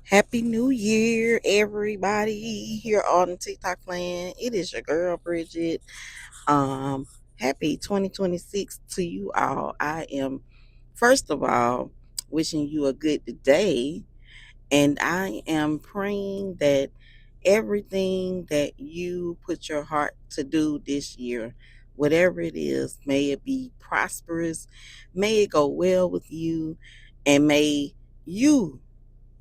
Happy New Year, everybody here on TikTok land. It is your girl Bridget. Um, Happy 2026 to you all. I am first of all wishing you a good day, and I am praying that everything that you put your heart to do this year, whatever it is, may it be prosperous, may it go well with you, and may you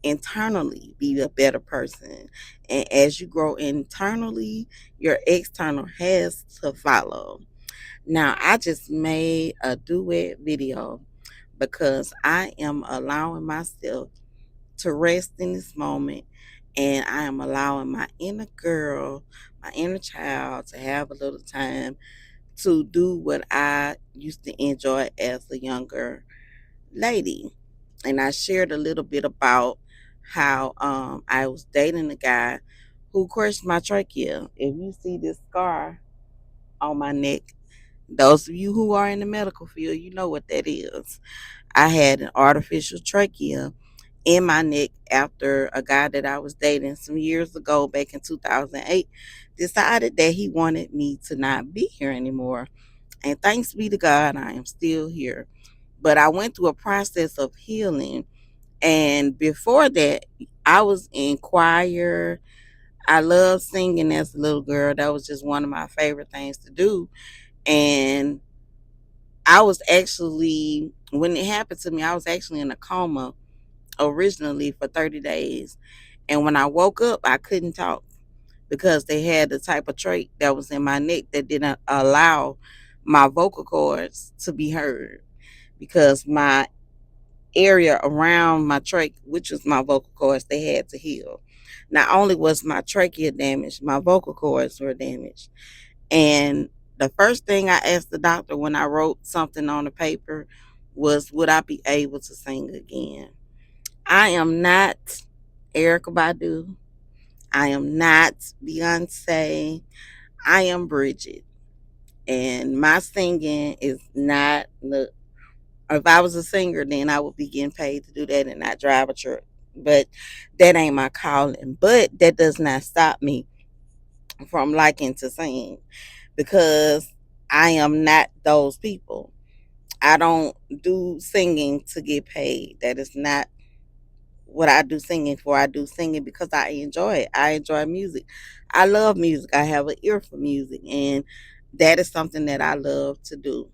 internally be a better person. And as you grow internally, your external has to follow. Now, I just made a duet video because I am allowing myself to rest in this moment, and I am allowing my inner girl, my inner child to have a little time to do what I used to enjoy as a younger lady. And I shared a little bit about how I was dating a guy who crushed my trachea. If you see this scar on my neck, those of you who are in the medical field, you know what that is. I had an artificial trachea in my neck after a guy that I was dating some years ago, back in 2008, decided that he wanted me to not be here anymore. And thanks be to God, I am still here. But I went through a process of healing, and before that, I was in choir. I loved singing as a little girl. That was just one of my favorite things to do. And I was actually, when it happened to me, I was actually in a coma originally for 30 days. And when I woke up, I couldn't talk because they had the type of trait that was in my neck that didn't allow my vocal cords to be heard, because my area around my trach, which was my vocal cords, they had to heal. Not only was my trachea damaged, my vocal cords were damaged. And the first thing I asked the doctor when I wrote something on the paper was, would I be able to sing again? I am not Erica Badu. I am not Beyonce. I am Bridget. And my singing is not, look, if I was a singer, then I would be getting paid to do that and not drive a truck. But that ain't my calling. But that does not stop me from liking to sing, because I am not those people. I don't do singing to get paid. That is not what I do singing for. I do singing because I enjoy it. I enjoy music. I love music. I have an ear for music, and that is something that I love to do.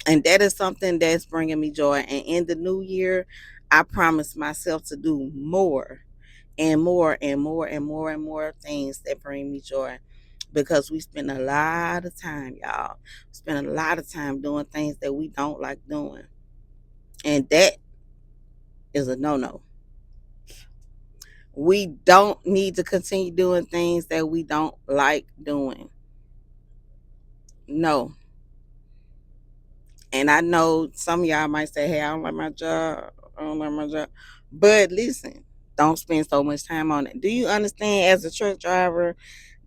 And that is something that's bringing me joy. And in the new year, I promise myself to do more and more and more and more and more things that bring me joy, because we spend a lot of time, y'all. We spend a lot of time doing things that we don't like doing. And that is a no no. We don't need to continue doing things that we don't like doing. No. And I know some of y'all might say, hey, I don't like my job. I don't like my job. But listen, don't spend so much time on it. Do you understand, as a truck driver,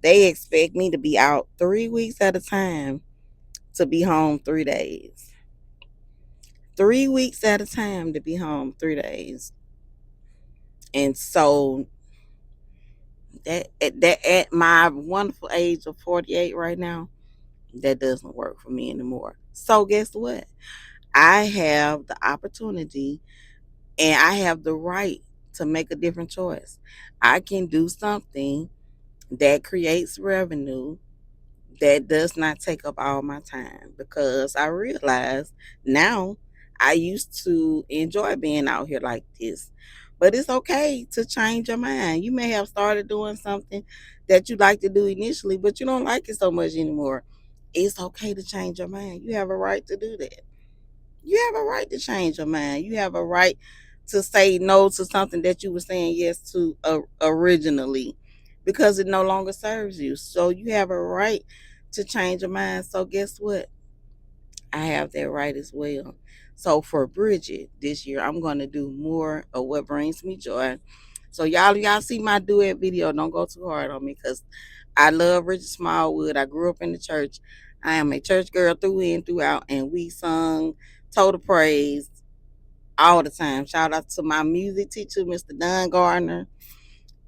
they expect me to be out 3 weeks at a time to be home 3 days. 3 weeks at a time to be home 3 days. And so that at my wonderful age of 48 right now, that doesn't work for me anymore. So guess what? I have the opportunity and I have the right to make a different choice. I can do something that creates revenue that does not take up all my time, because I realize now, I used to enjoy being out here like this. But it's okay to change your mind. You may have started doing something that you like to do initially, but you don't like it so much anymore. It's okay to change your mind. You have a right to do that. You have a right to change your mind. You have a right to say no to something that you were saying yes to originally, because it no longer serves you. So you have a right to change your mind. So guess what? I have that right as well. So for Bridget this year, I'm going to do more of what brings me joy. So y'all see my duet video. Don't go too hard on me, because I love Bridget Smallwood. I grew up in the church. I am a church girl through and throughout, and we sung Total Praise all the time. Shout out to my music teacher, Mr. Dunn Gardner.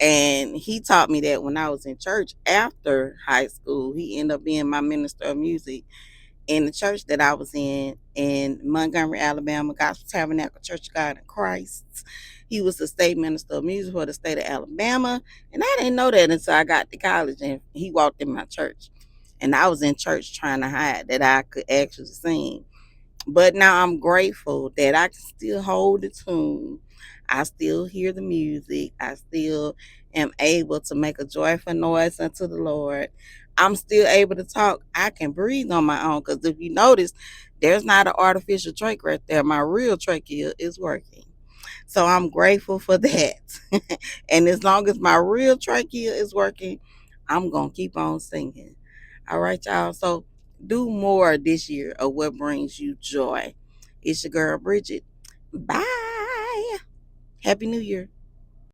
And he taught me that when I was in church after high school. He ended up being my minister of music in the church that I was in Montgomery, Alabama, Gospel Tabernacle Church of God in Christ. He was the state minister of music for the state of Alabama. And I didn't know that until I got to college and he walked in my church. And I was in church trying to hide that I could actually sing. But now I'm grateful that I can still hold the tune. I still hear the music. I still am able to make a joyful noise unto the Lord. I'm still able to talk. I can breathe on my own because if you notice, there's not an artificial trach right there. My real trachea is working. So I'm grateful for that. And as long as my real trachea is working, I'm going to keep on singing. All right, y'all. So do more this year of what brings you joy. It's your girl, Bridget. Bye. Happy New Year.